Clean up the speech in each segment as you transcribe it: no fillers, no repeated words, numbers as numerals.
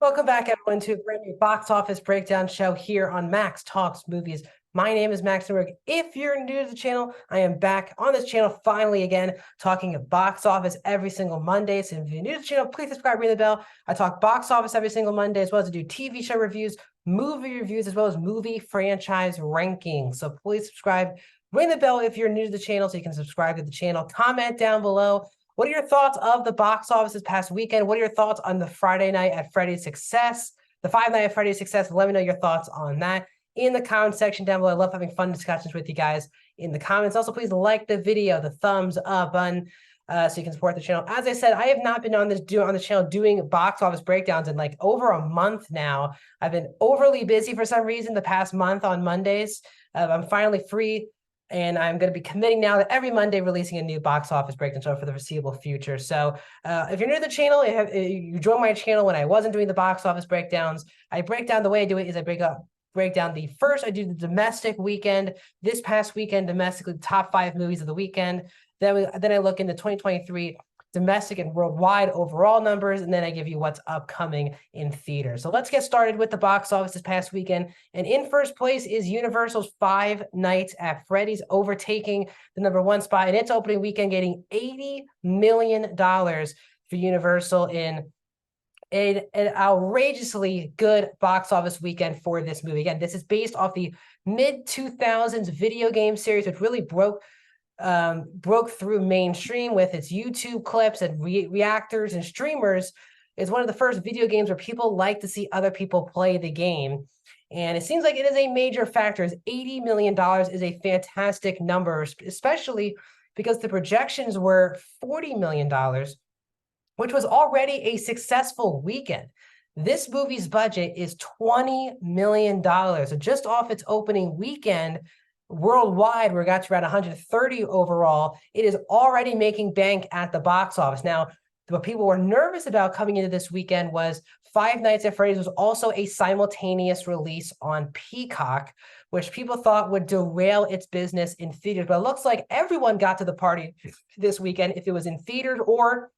Welcome back, everyone, to a brand new box office breakdown show here on Max Talks Movies. My name is Max Newberg. If you're new to the channel, I am back on this channel finally again, talking box office every single Monday. So if you're new to the channel, please subscribe, ring the bell. I talk box office every single Monday, as well as I do TV show reviews, movie reviews, as well as movie franchise rankings. So please subscribe, ring the bell if you're new to the channel so you can subscribe to the channel. Comment down below. What are your thoughts of the box office this past weekend? What are your thoughts on the Friday Night at Freddy's success? The Five Nights at Freddy's success? Let me know your thoughts on that in the comment section down below. I love having fun discussions with you guys in the comments. Also, please like the video, the thumbs up button, so you can support the channel. As I said, I have not been on the channel doing box office breakdowns in like over a month now. I've been overly busy for some reason the past month on Mondays. I'm finally free. And I'm going to be committing now to every Monday releasing a new box office breakdown show for the foreseeable future. So if you're new to the channel, you joined my channel when I wasn't doing the box office breakdowns. I break down, the way I do it is I break down I do the domestic weekend. This past weekend, domestically, top 5 movies of the weekend. Then I look into 2023 domestic and worldwide overall numbers, and then I give you what's upcoming in theaters. So let's get started with the box office this past weekend. And in first place is Universal's Five Nights at Freddy's, overtaking the #1 spot in its opening weekend, getting $80 million for Universal in an outrageously good box office weekend for this movie. Again, this is based off the mid-2000s video game series, which really broke through mainstream with its YouTube clips and reactors and streamers. Is one of the first video games where people like to see other people play the game. And it seems like it is a major factor. $80 million is a fantastic number, especially because the projections were $40 million, which was already a successful weekend. This movie's budget is $20 million. So just off its opening weekend, worldwide, where it got to around 130 overall, it is already making bank at the box office. Now, what people were nervous about coming into this weekend was Five Nights at Freddy's was also a simultaneous release on Peacock, which people thought would derail its business in theaters. But it looks like everyone got to the party this weekend, if it was in theaters or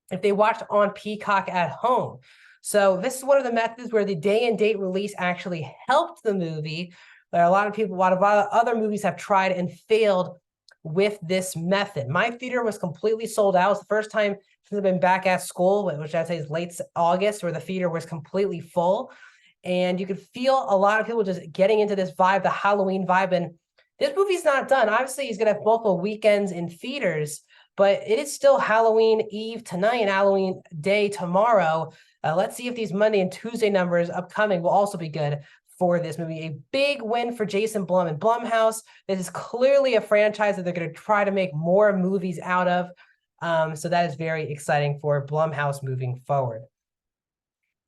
if they watched on Peacock at home. So this is one of the methods where the day and date release actually helped the movie. There are a lot of other movies have tried and failed with this method. My theater was completely sold out. It was the first time since I've been back at school, which I'd say is late August, where the theater was completely full. And you could feel a lot of people just getting into this vibe, the Halloween vibe. And this movie's not done. Obviously, he's going to have multiple weekends in theaters, but it is still Halloween Eve tonight and Halloween Day tomorrow. Let's see if these Monday and Tuesday numbers upcoming will also be good for this movie. A big win for Jason Blum and Blumhouse. This is clearly a franchise that they're going to try to make more movies out of. So that is very exciting for Blumhouse moving forward.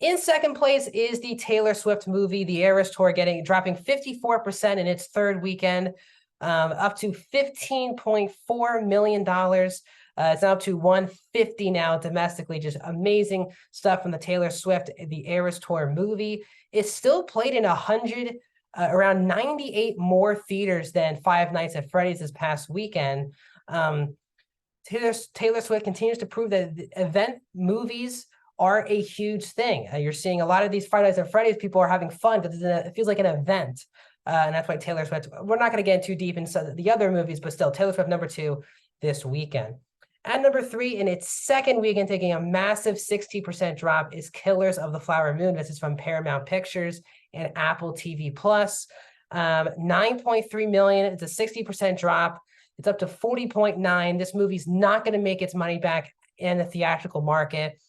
In second place is the Taylor Swift movie, The Eras Tour, dropping 54% in its third weekend, up to $15.4 million. It's now up to 150 now domestically. Just amazing stuff from the Taylor Swift, The Eras Tour movie. It's still played in around 98 more theaters than Five Nights at Freddy's this past weekend. Taylor Swift continues to prove that event movies are a huge thing. You're seeing a lot of these Five Nights at Freddy's, people are having fun because it feels like an event. And that's why Taylor Swift, we're not going to get too deep into the other movies, but still, Taylor Swift #2 this weekend. At #3, in its second weekend, taking a massive 60% drop, is Killers of the Flower Moon. This is from Paramount Pictures and Apple TV+. 9.3 million. It's a 60% drop. It's up to 40.9. This movie's not going to make its money back in the theatrical market.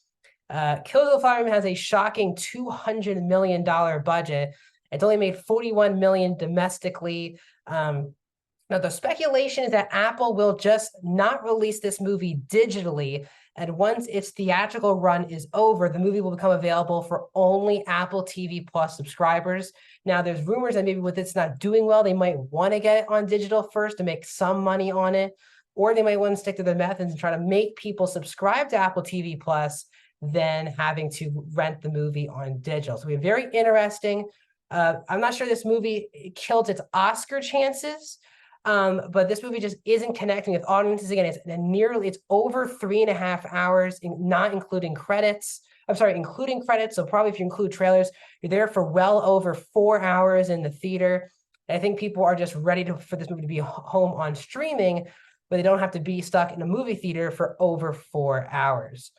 Killers of the Flower Moon has a shocking $200 million budget. It's only made 41 million domestically. Now, the speculation is that Apple will just not release this movie digitally, and once its theatrical run is over, the movie will become available for only Apple TV Plus subscribers. Now, there's rumors that maybe with it's not doing well, they might want to get it on digital first to make some money on it, or they might want to stick to their methods and try to make people subscribe to Apple TV Plus than having to rent the movie on digital. So it'll be very interesting. I'm not sure this movie killed its Oscar chances, but this movie just isn't connecting with audiences. Again, it's over 3.5 hours, not including credits. I'm sorry, including credits. So probably if you include trailers, you're there for well over 4 hours in the theater. And I think people are just ready for this movie to be home on streaming, but they don't have to be stuck in a movie theater for over 4 hours.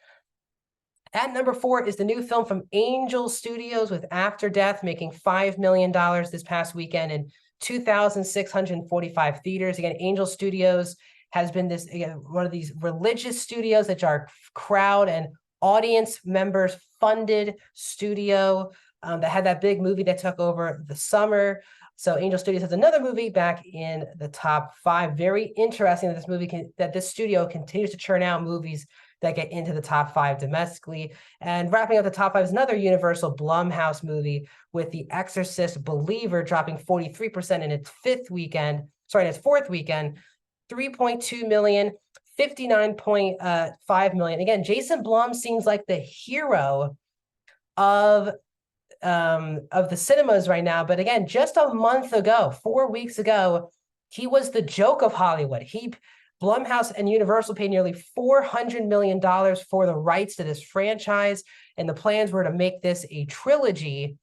At number 4 is the new film from Angel Studios with After Death, making $5 million this past weekend in 2,645 theaters. Again, Angel Studios has been this, again, one of these religious studios that are crowd and audience members funded studio that had that big movie that took over the summer. So Angel Studios has another movie back in the top 5. Very interesting that this studio continues to churn out movies that get into the top 5 domestically. And wrapping up the top 5 is another Universal Blumhouse movie with The Exorcist Believer dropping 43% in its fourth weekend, 3.2 million, 59.5 million. Again, Jason Blum seems like the hero of the cinemas right now. But again, just a month ago, 4 weeks ago, he was the joke of Hollywood. Blumhouse and Universal paid nearly $400 million for the rights to this franchise, and the plans were to make this a trilogy.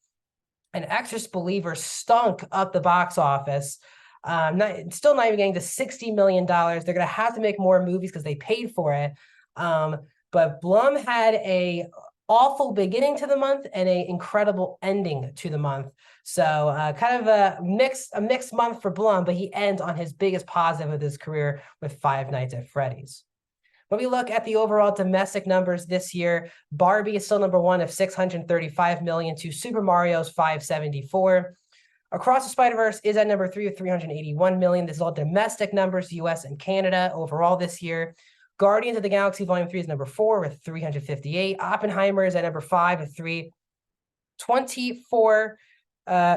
And Exorcist Believer stunk up the box office. Still not even getting to $60 million. They're going to have to make more movies because they paid for it. But Blum had a awful beginning to the month and an incredible ending to the month. So kind of a mixed month for Blum, but he ends on his biggest positive of his career with Five Nights at Freddy's. When we look at the overall domestic numbers this year, Barbie is still number 1 of 635 million to Super Mario's 574. Across the Spider-Verse is at number 3 of 381 million. This is all domestic numbers, US and Canada overall this year. Guardians of the Galaxy Volume 3 is number 4 with 358. Oppenheimer is at number 5 with 324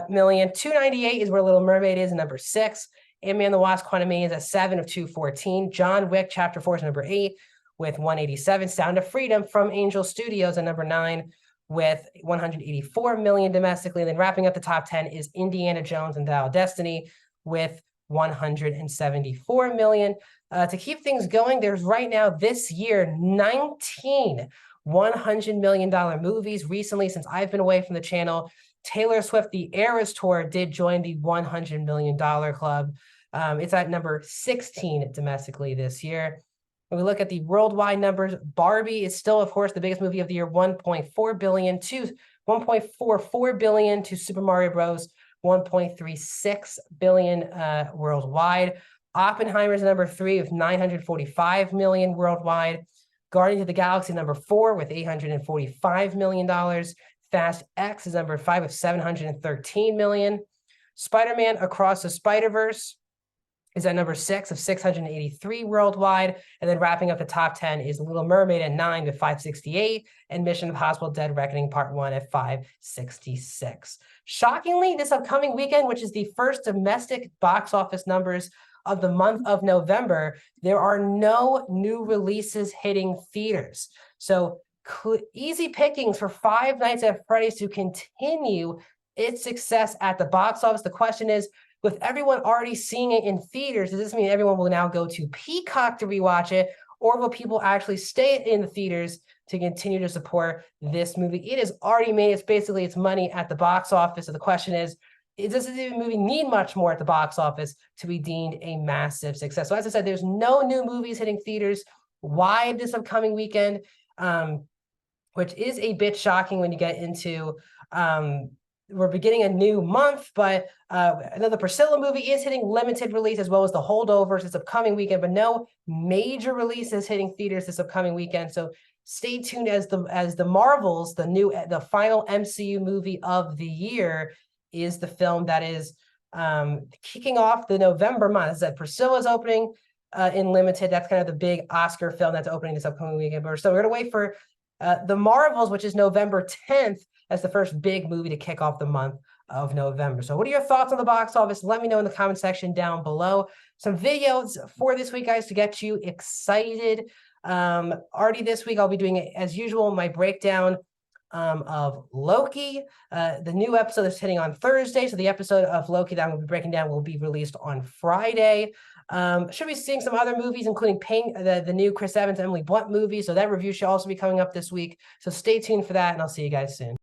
million. 298 is where Little Mermaid is, number 6. Ant-Man and the Wasp Quantumania is at 7 of 214. John Wick Chapter 4 is number 8 with 187. Sound of Freedom from Angel Studios at number 9 with 184 million domestically. And then wrapping up the top 10 is Indiana Jones and Dial of Destiny with 174 million. To keep things going, there's right now this year 19 $100 million movies. Recently, since I've been away from the channel, Taylor Swift, the Eras Tour, did join the $100 million club. It's at number 16 domestically this year. When we look at the worldwide numbers, Barbie is still, of course, the biggest movie of the year, 1.44 billion to Super Mario Bros. 1.36 billion worldwide. Oppenheimer is number 3 with 945 million worldwide. Guardians of the Galaxy number 4 with $845 million. Fast X is number 5 with 713 million. Spider-Man Across the Spider-Verse is at number 6 of 683 worldwide. And then wrapping up the top 10 is Little Mermaid at 9 with 568 and Mission Impossible Dead Reckoning Part 1 at 566. Shockingly, this upcoming weekend, which is the first domestic box office numbers of the month of November, there are no new releases hitting theaters. So easy pickings for Five Nights at Freddy's to continue its success at the box office. The question is, with everyone already seeing it in theaters, does this mean everyone will now go to Peacock to rewatch it, or will people actually stay in the theaters to continue to support this movie? It has already made its money at the box office. So the question is, does this movie need much more at the box office to be deemed a massive success? So as I said, there's no new movies hitting theaters wide this upcoming weekend, which is a bit shocking when you get into we're beginning a new month, but another Priscilla movie is hitting limited release, as well as The Holdovers this upcoming weekend, but no major releases hitting theaters this upcoming weekend. So stay tuned as the Marvels, the final MCU movie of the year, is the film that is kicking off the November month. As I said, Priscilla's opening in limited. That's kind of the big Oscar film that's opening this upcoming weekend. So we're going to wait for The Marvels, which is November 10th, as the first big movie to kick off the month of November. So what are your thoughts on the box office? Let me know in the comment section down below. Some videos for this week, guys, to get you excited. Already this week, I'll be doing, as usual, my breakdown of Loki. The new episode is hitting on Thursday, so the episode of Loki that I'm going to be breaking down will be released on Friday. Should be seeing some other movies, including the new Chris Evans, Emily Blunt movie. So that review should also be coming up this week. So stay tuned for that, and I'll see you guys soon.